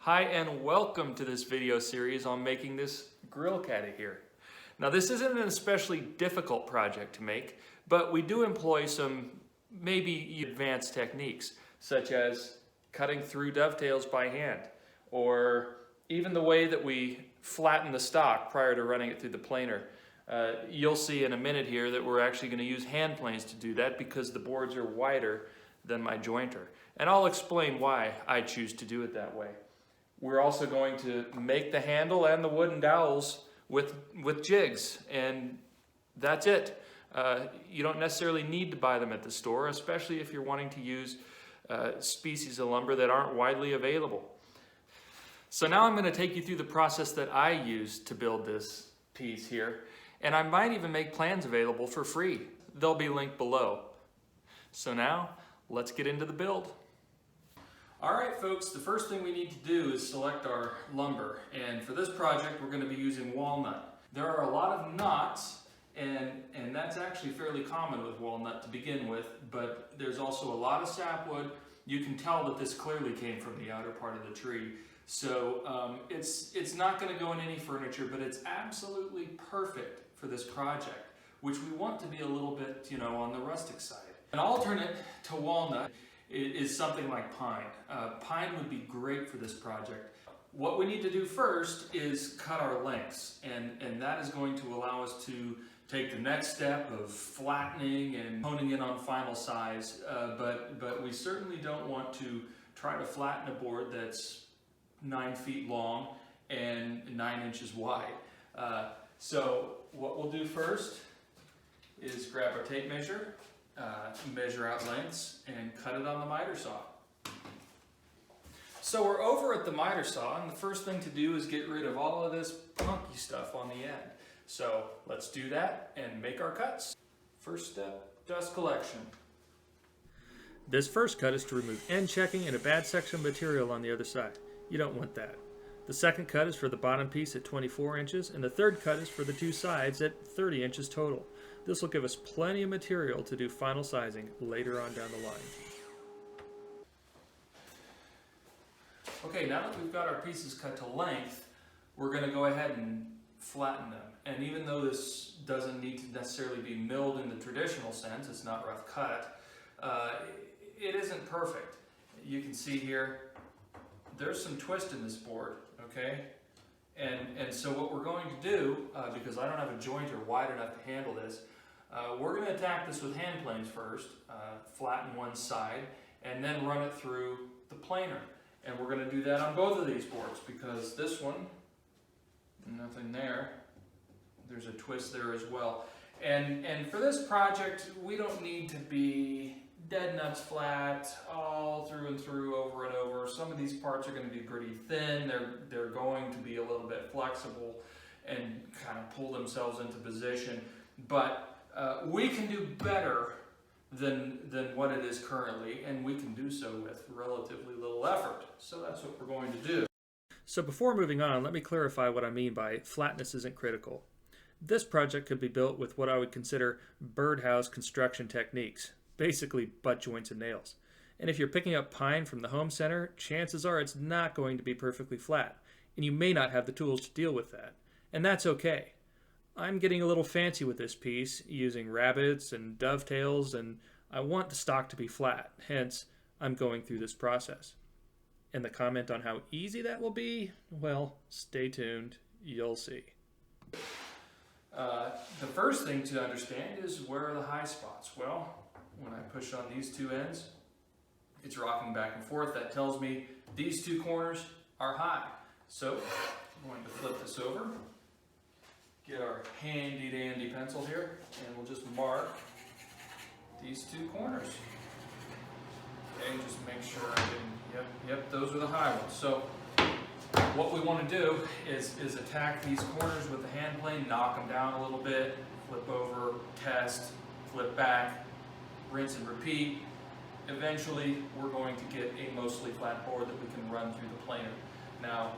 Hi and welcome to this video series on making this grill caddy here. Now this isn't an especially difficult project to make, but we do employ some maybe advanced techniques such as cutting through dovetails by hand, or even the way that we flatten the stock prior to running it through the planer. You'll see in a minute here that we're actually going to use hand planes to do that because the boards are wider than my jointer. And I'll explain why I choose to do it that way. We're also going to make the handle and the wooden dowels with jigs, and that's it. You don't necessarily need to buy them at the store, especially if you're wanting to use species of lumber that aren't widely available. So now I'm going to take you through the process that I used to build this piece here, and I might even make plans available for free. They'll be linked below. So now, let's get into the build. All right, folks, the first thing we need to do is select our lumber. And for this project, we're going to be using walnut. There are a lot of knots, and that's actually fairly common with walnut to begin with, but there's also a lot of sapwood. You can tell that this clearly came from the outer part of the tree. So it's not going to go in any furniture, but it's absolutely perfect for this project, which we want to be a little bit, on the rustic side. An alternate to walnut is something like pine. Pine would be great for this project. What we need to do first is cut our lengths, and that is going to allow us to take the next step of flattening and honing in on final size, but we certainly don't want to try to flatten a board that's 9 feet long and 9 inches wide. So what we'll do first is grab our tape measure, measure out lengths, and cut it on the miter saw. So we're over at the miter saw, and the first thing to do is get rid of all of this punky stuff on the end. So let's do that and make our cuts. First step, dust collection. This first cut is to remove end checking and a bad section of material on the other side. You don't want that. The second cut is for the bottom piece at 24 inches, and the third cut is for the two sides at 30 inches total. This will give us plenty of material to do final sizing later on down the line. Okay, now that we've got our pieces cut to length, we're going to go ahead and flatten them. And even though this doesn't need to necessarily be milled in the traditional sense, it's not rough cut, it isn't perfect. You can see here, there's some twist in this board, okay? And so what we're going to do, because I don't have a jointer wide enough to handle this, we're going to attack this with hand planes first, flatten one side, and then run it through the planer. And we're going to do that on both of these boards, because this one, nothing there, there's a twist there as well. And for this project, we don't need to be dead nuts flat all through and through, over and over. Some of these parts are going to be pretty thin. They're going to be a little bit flexible and kind of pull themselves into position. But we can do better than what it is currently, and we can do so with relatively little effort. So that's what we're going to do. So before moving on, let me clarify what I mean by flatness isn't critical. This project could be built with what I would consider birdhouse construction techniques, basically butt joints and nails. And if you're picking up pine from the home center, chances are it's not going to be perfectly flat, and you may not have the tools to deal with that. And that's okay. I'm getting a little fancy with this piece, using rabbets and dovetails, and I want the stock to be flat, hence I'm going through this process. And the comment on how easy that will be, well, stay tuned, you'll see. The first thing to understand is where are the high spots? Well, when I push on these two ends, it's rocking back and forth. That tells me these two corners are high. So I'm going to flip this over, get our handy dandy pencil here, and we'll just mark these two corners. Okay, just make sure I can, yep, those are the high ones. So what we want to do is attack these corners with the hand plane, knock them down a little bit, flip over, test, flip back, rinse and repeat. Eventually, we're going to get a mostly flat board that we can run through the planer. Now,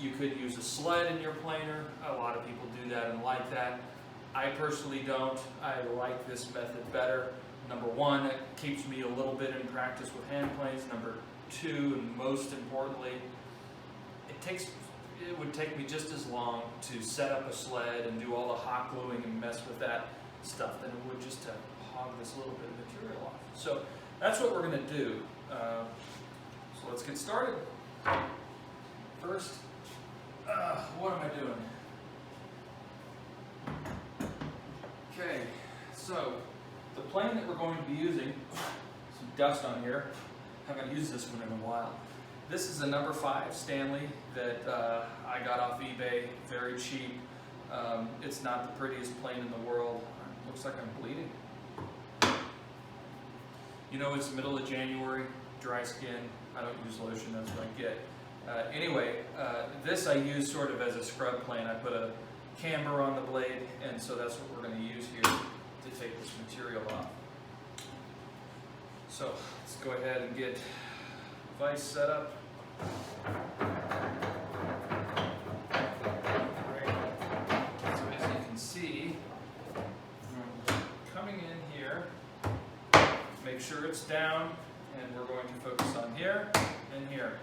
you could use a sled in your planer. A lot of people do that and like that. I personally don't. I like this method better. Number one, it keeps me a little bit in practice with hand planes. Number two, and most importantly, it would take me just as long to set up a sled and do all the hot gluing and mess with that stuff than it would just to hog this little bit of material off. So that's what we're going to do. So let's get started. First, what am I doing? Okay, so the plane that we're going to be using, some dust on here, haven't used this one in a while. This is a number 5 Stanley that I got off eBay, very cheap. It's not the prettiest plane in the world. Looks like I'm bleeding. You know, it's the middle of January, dry skin. I don't use lotion, that's what I get. Anyway, this I use sort of as a scrub plane. I put a camber on the blade, and so that's what we're going to use here to take this material off. So let's go ahead and get the vise set up. Right. So as you can see, I'm coming in here, make sure it's down, and we're going to focus on here and here.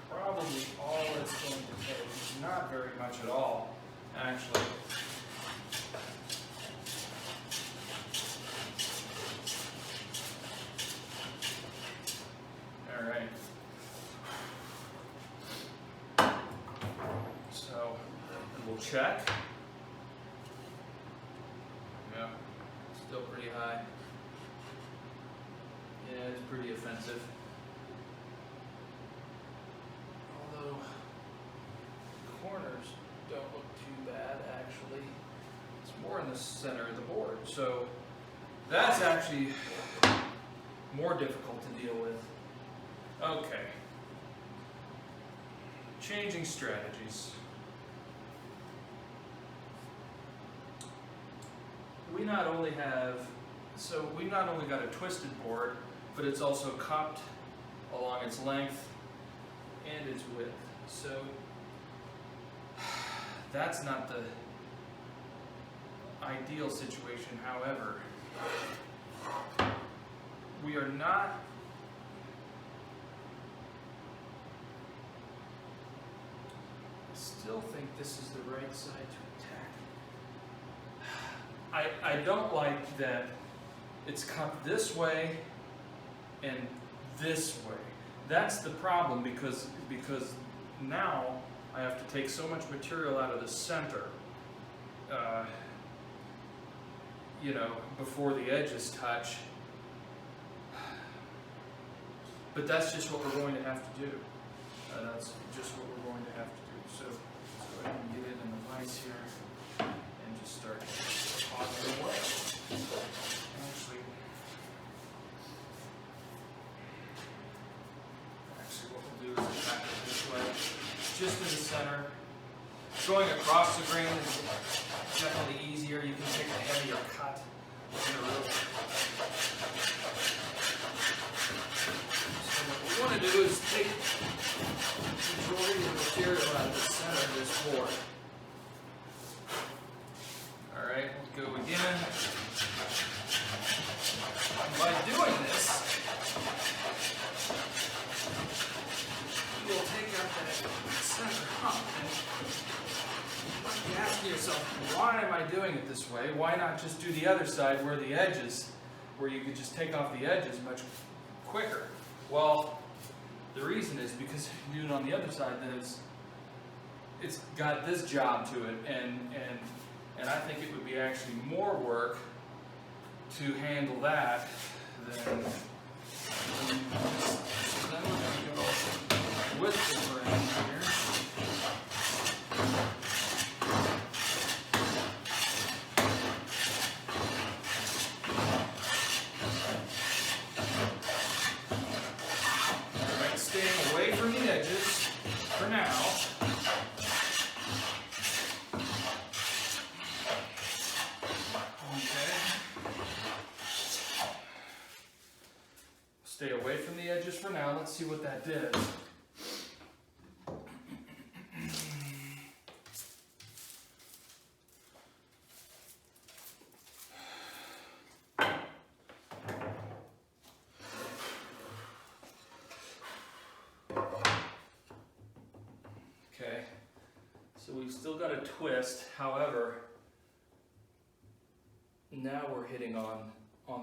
Probably all it's going to take. It's not very much at all, actually. All right. So we'll check. Yeah, still pretty high. Yeah, it's pretty offensive. Although corners don't look too bad, actually. It's more in the center of the board. So that's actually more difficult to deal with. Okay. Changing strategies. We not only got a twisted board, but it's also cupped along its length and its width. So that's not the ideal situation. However, we are not I still think this is the right side to attack. I don't like that it's cupped this way and this way. That's the problem because now I have to take so much material out of the center, you know, before the edges touch. But that's just what we're going to have to do. That's just what we're going to have to do. So let's go ahead and get it in the vise here and just start hogging away. Actually what we'll do is attack it this way, just in the center. Going across the grain is definitely easier. You can take a heavier cut in a row. So what we want to do is take the majority of the material out of the center of this board. Alright, we'll go again. And by doing this, you'll take out that center hump. And you ask yourself, why am I doing it this way? Why not just do the other side where the edges, where you could just take off the edges much quicker? Well, the reason is because if you do it on the other side, then it's got this job to it, and I think it would be actually more work to handle that than then we're going to go with the grain here. Alright, staying away from the edges for now. Stay away from the edges for now. now, let's see what that did. Okay, so we've still got a twist, however, now we're hitting on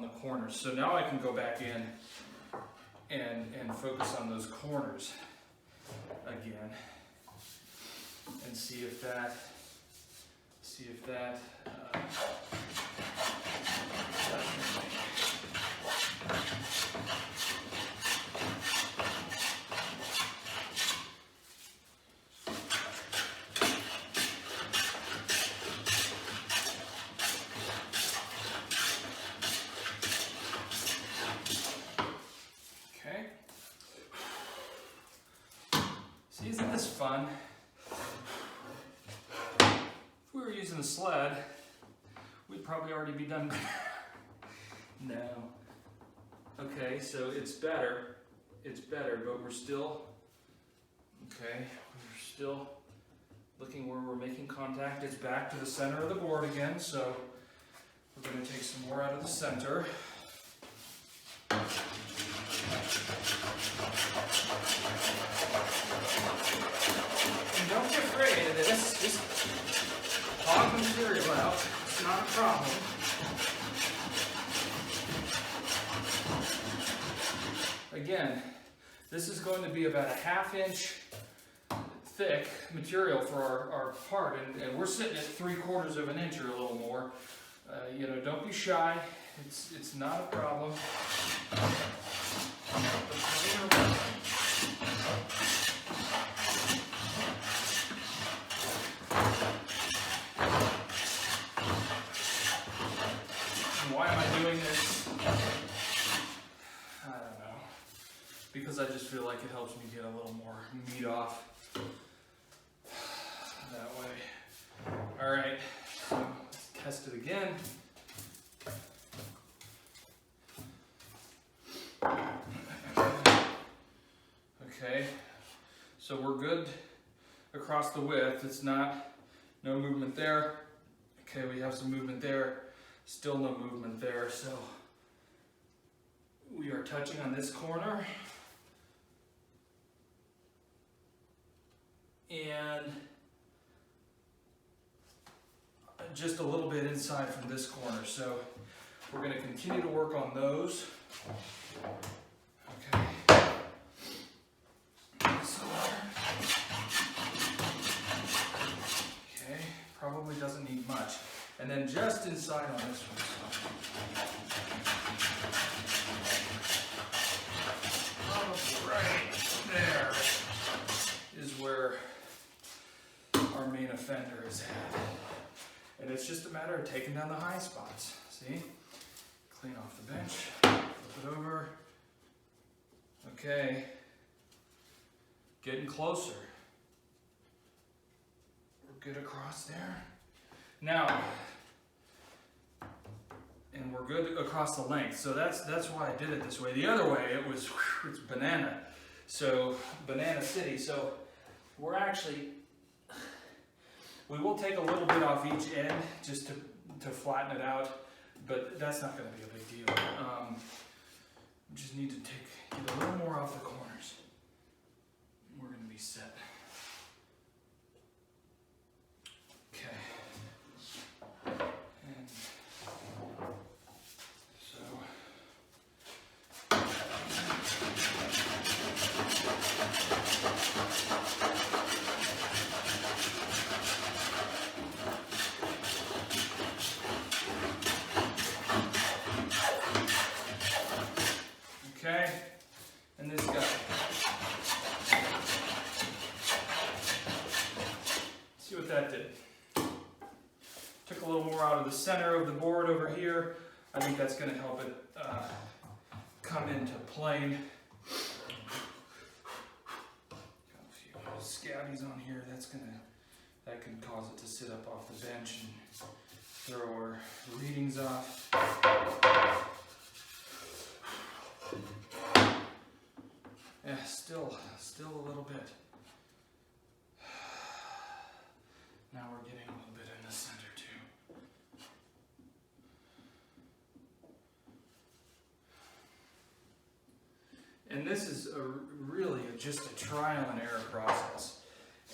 the corners. So now I can go back in and focus on those corners again and see if that isn't this fun? If we were using a sled, we'd probably already be done. No. Okay, so it's better, but we're still, okay, we're still looking where we're making contact. It's back to the center of the board again, so we're going to take some more out of the center. And don't be afraid of this. Just hog the material out. It's not a problem. Again, this is going to be about a 1/2 inch thick material for our part, and we're sitting at 3/4 of an inch or a little more. You know, don't be shy. It's not a problem. Why am I doing this? I don't know. Because I just feel like it helps me get a little more meat off that way. All right, so let's test it again. Okay, so we're good across the width. It's no movement there. Okay, we have some movement there. Still no movement there, so we are touching on this corner. And just a little bit inside from this corner. So we're going to continue to work on those. Okay. Okay, probably doesn't need much. And then just inside on this one. Probably right there is where our main offender is at. And it's just a matter of taking down the high spots. See? Clean off the bench, flip it over. Okay. Getting closer. We're good across there. Now, and we're good across the length. So that's why I did it this way. The other way, it's banana. So, Banana City. So, we're actually, we will take a little bit off each end just to flatten it out, but that's not going to be a big deal. We just need to get a little more off the corners. We're going to be set. Okay. And so, okay, and this guy. See what that did. Took a little more out of the center of the board over here. I think that's going to help it come into plane. Got a few scabbies on here. That can cause it to sit up off the bench and throw our readings off. Yeah, still a little bit. Now we're getting a little bit in the center too. And this is really just a trial and error process.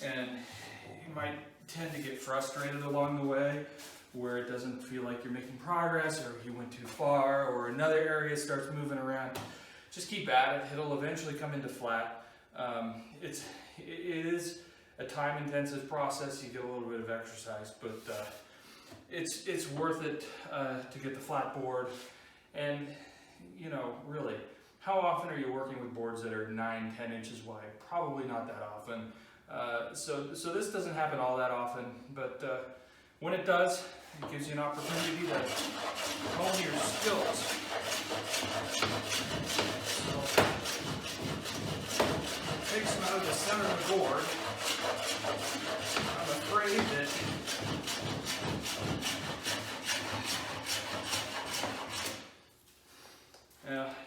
And you might tend to get frustrated along the way where it doesn't feel like you're making progress, or you went too far, or another area starts moving around. Just keep at it. It'll eventually come into flat. It is a time-intensive process. You get a little bit of exercise, but it's worth it to get the flat board. And you know, really, how often are you working with boards that are 9-10 inches wide? Probably not that often. So this doesn't happen all that often, but when it does, it gives you an opportunity to hone your skills. So, takes them out of the center of the board. I'm afraid that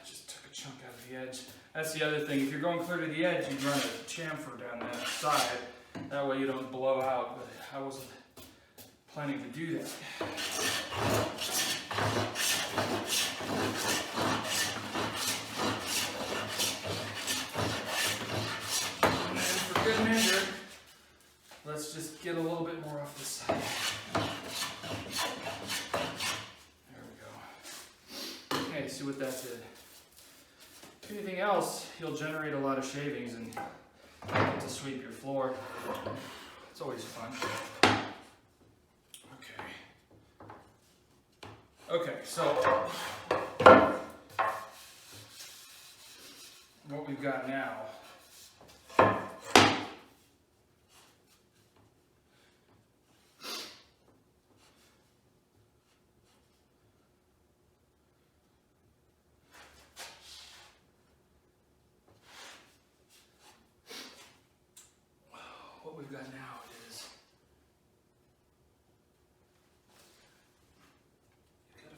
just took a chunk out of the edge. That's the other thing. If you're going clear to the edge, you'd run a chamfer down that side. That way you don't blow out, but I wasn't planning to do that. And then for good measure, let's just get a little bit more off this side. There we go. Okay, see what that did. If anything else, you'll generate a lot of shavings and get to sweep your floor. It's always fun. Okay, so what we've got now is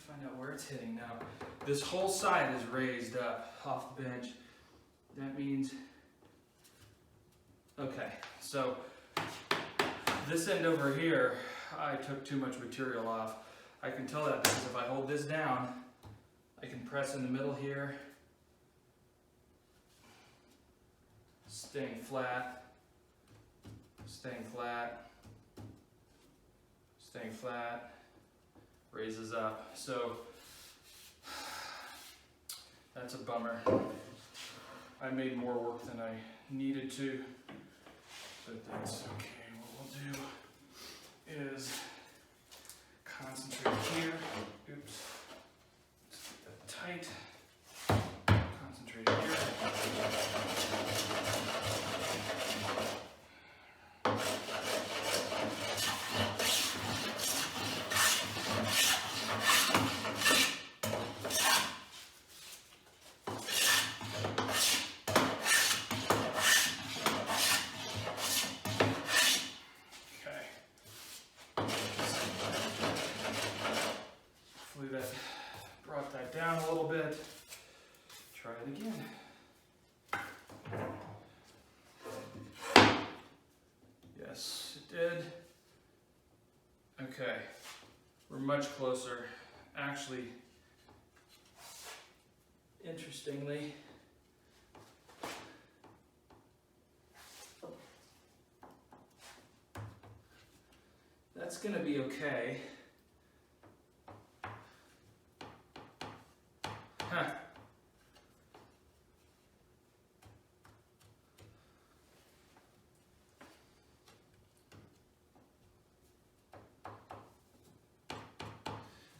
find out where it's hitting now. This whole side is raised up off the bench. That means, okay, so this end over here, I took too much material off. I can tell that because if I hold this down, I can press in the middle here, staying flat, staying flat, staying flat, raises up. So that's a bummer. I made more work than I needed to, but that's okay. What we'll do is concentrate here. Oops. Let's get that tight. Concentrate here. Down a little bit. Try it again. Yes, it did. Okay, we're much closer. Actually, interestingly, that's going to be okay. Huh.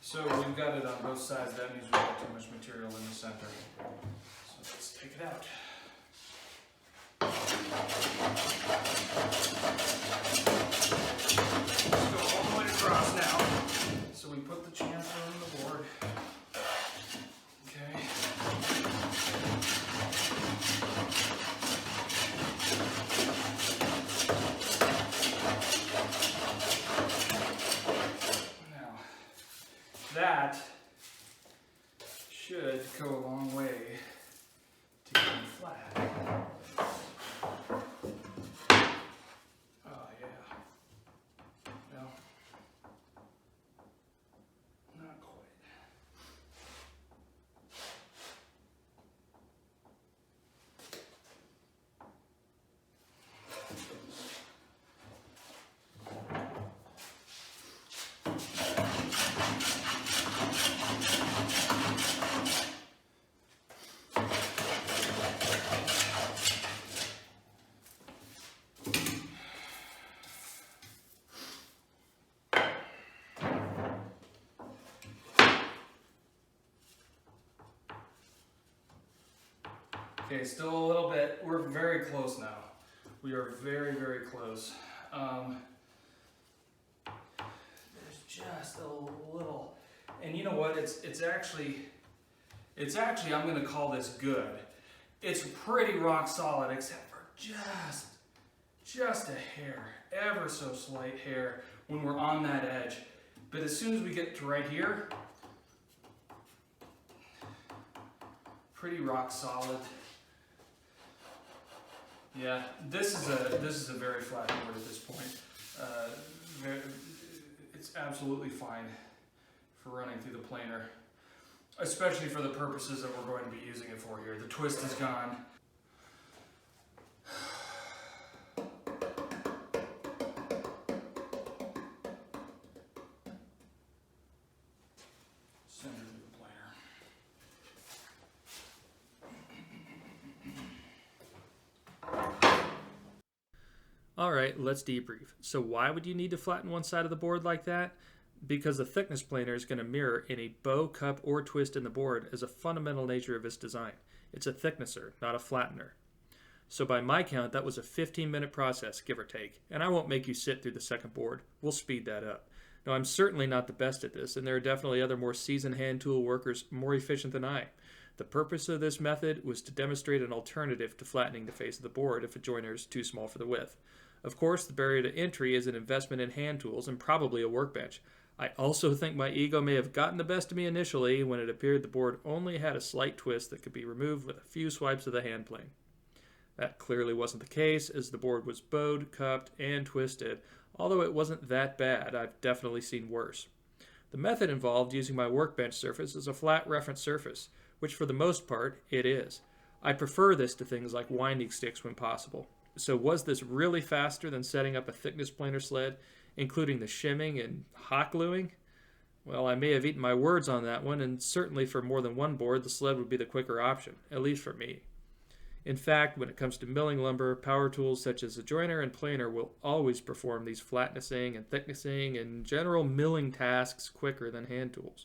So we've got it on both sides. That means we've got too much material in the center. So let's take it out. Let's go all the way across now. So we put the chamfer on the board. Okay. Now, that should go a long way to getting Okay, still a little bit. We're very close now. We are very, very close. There's just a little, and you know what? It's actually I'm going to call this good. It's pretty rock solid, except for just a hair, ever so slight hair when we're on that edge. But as soon as we get to right here, pretty rock solid. Yeah, this is a very flat board at this point. It's absolutely fine for running through the planer, especially for the purposes that we're going to be using it for here. The twist is gone. Center through the planer. Alright, let's debrief. So why would you need to flatten one side of the board like that? Because the thickness planer is going to mirror any bow, cup, or twist in the board as a fundamental nature of its design. It's a thicknesser, not a flattener. So by my count, that was a 15-minute process, give or take, and I won't make you sit through the second board. We'll speed that up. Now, I'm certainly not the best at this, and there are definitely other more seasoned hand tool workers more efficient than I. The purpose of this method was to demonstrate an alternative to flattening the face of the board if a joiner is too small for the width. Of course, the barrier to entry is an investment in hand tools and probably a workbench. I also think my ego may have gotten the best of me initially when it appeared the board only had a slight twist that could be removed with a few swipes of the hand plane. That clearly wasn't the case, as the board was bowed, cupped, and twisted. Although it wasn't that bad, I've definitely seen worse. The method involved using my workbench surface as a flat reference surface, which for the most part, it is. I prefer this to things like winding sticks when possible. So was this really faster than setting up a thickness planer sled, including the shimming and hot gluing? Well, I may have eaten my words on that one, and certainly for more than one board, the sled would be the quicker option, at least for me. In fact, when it comes to milling lumber, power tools such as a joiner and planer will always perform these flatnessing and thicknessing and general milling tasks quicker than hand tools.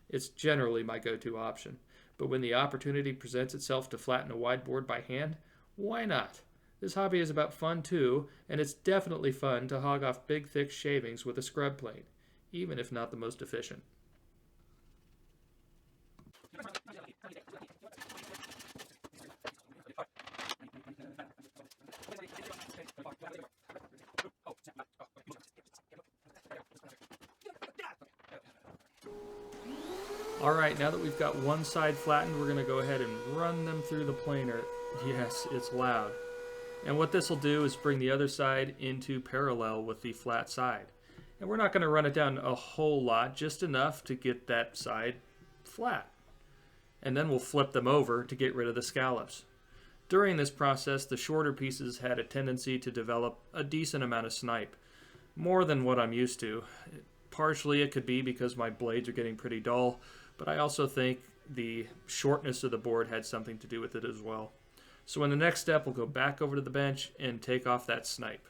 It's generally my go-to option, but when the opportunity presents itself to flatten a wide board by hand, why not? This hobby is about fun too, and it's definitely fun to hog off big thick shavings with a scrub plane, even if not the most efficient. Alright, now that we've got one side flattened, we're going to go ahead and run them through the planer. Yes, it's loud. And what this will do is bring the other side into parallel with the flat side. And we're not going to run it down a whole lot, just enough to get that side flat. And then we'll flip them over to get rid of the scallops. During this process, the shorter pieces had a tendency to develop a decent amount of snipe, more than what I'm used to. Partially it could be because my blades are getting pretty dull, but I also think the shortness of the board had something to do with it as well. So in the next step, we'll go back over to the bench and take off that snipe.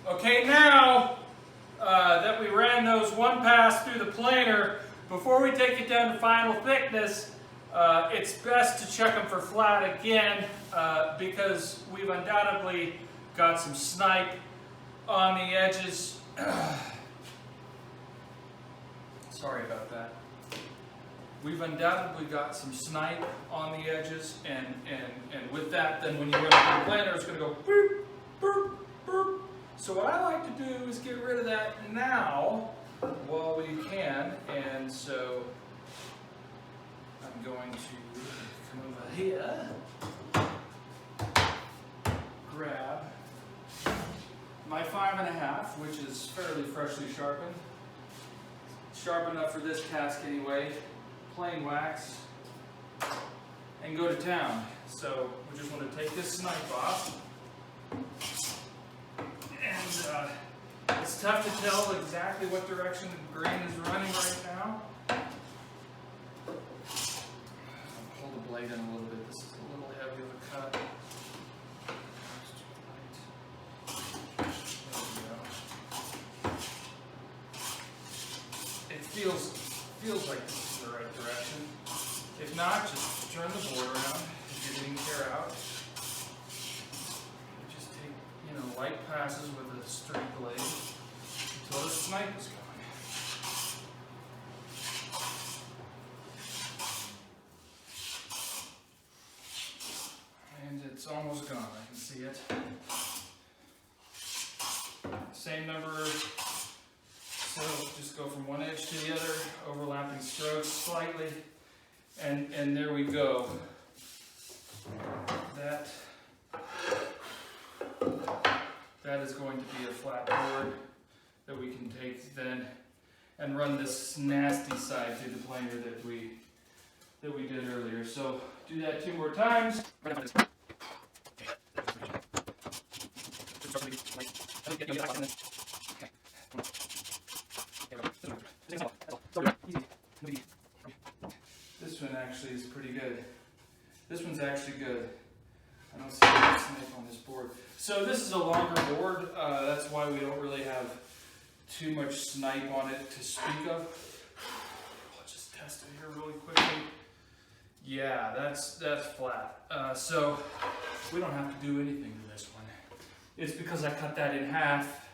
Okay, now that we ran those one pass through the planer, before we take it down to final thickness, it's best to check them for flat again because we've undoubtedly got some snipe on the edges. Sorry about that. We've undoubtedly got some snipe on the edges, and with that, then when you run it through the planer, it's going to go boop, boop, boop. So what I like to do is get rid of that now while we can, and so I'm going to come over here, grab my 5.5, which is fairly freshly sharpened. Sharp enough for this task anyway, plain wax, and go to town. So we just want to take this snipe off. And it's tough to tell exactly what direction the grain is running right now. I'll pull the blade in a little bit. This is a little heavy of a cut. feels like this is the right direction. If not, just turn the board around if you're getting tear out. Just take, light passes with a straight blade until the snipe is going. And it's almost gone, I can see it. Same number, so just go from one edge to the other, overlapping strokes slightly, and there we go. That is going to be a flat board that we can take then and run this nasty side through the planer that we did earlier. So do that 2 more times. This one actually is pretty good. This one's actually good. I don't see any snipe on this board. So this is a longer board. That's why we don't really have too much snipe on it to speak of. Let's just test it here really quickly. Yeah, that's flat. So we don't have to do anything to this one. It's because I cut that in half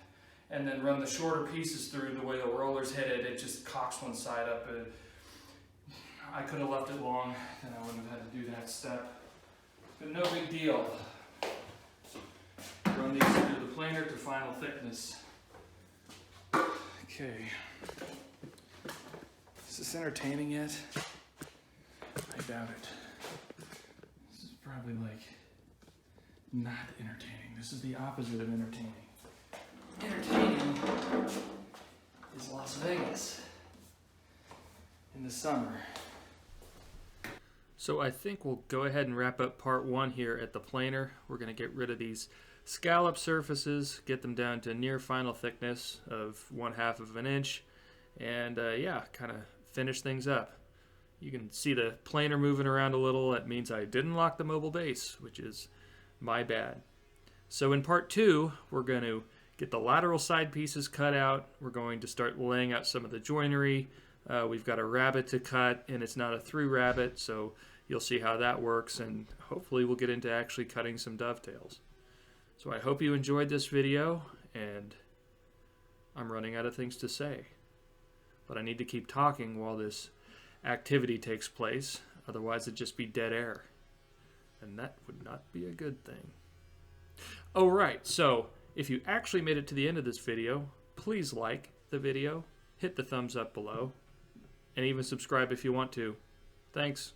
and then run the shorter pieces through the way the roller's headed. It just cocks one side up. I could have left it long, then I wouldn't have had to do that step. But no big deal. Run these through the planer to final thickness. Okay. Is this entertaining yet? I doubt it. This is probably like not entertaining. This is the opposite of entertaining. Entertaining is Las Vegas in the summer. So I think we'll go ahead and wrap up part 1 here at the planer. We're going to get rid of these scallop surfaces, get them down to near final thickness of 1/2 of an inch, and yeah, kind of finish things up. You can see the planer moving around a little. That means I didn't lock the mobile base, which is my bad. So in part 2, we're going to get the lateral side pieces cut out. We're going to start laying out some of the joinery. We've got a rabbet to cut, and it's not a through rabbet, so you'll see how that works, and hopefully we'll get into actually cutting some dovetails. So I hope you enjoyed this video, and I'm running out of things to say. But I need to keep talking while this activity takes place, otherwise it'd just be dead air. And that would not be a good thing. Oh right, so if you actually made it to the end of this video, please like the video, hit the thumbs up below, and even subscribe if you want to. Thanks.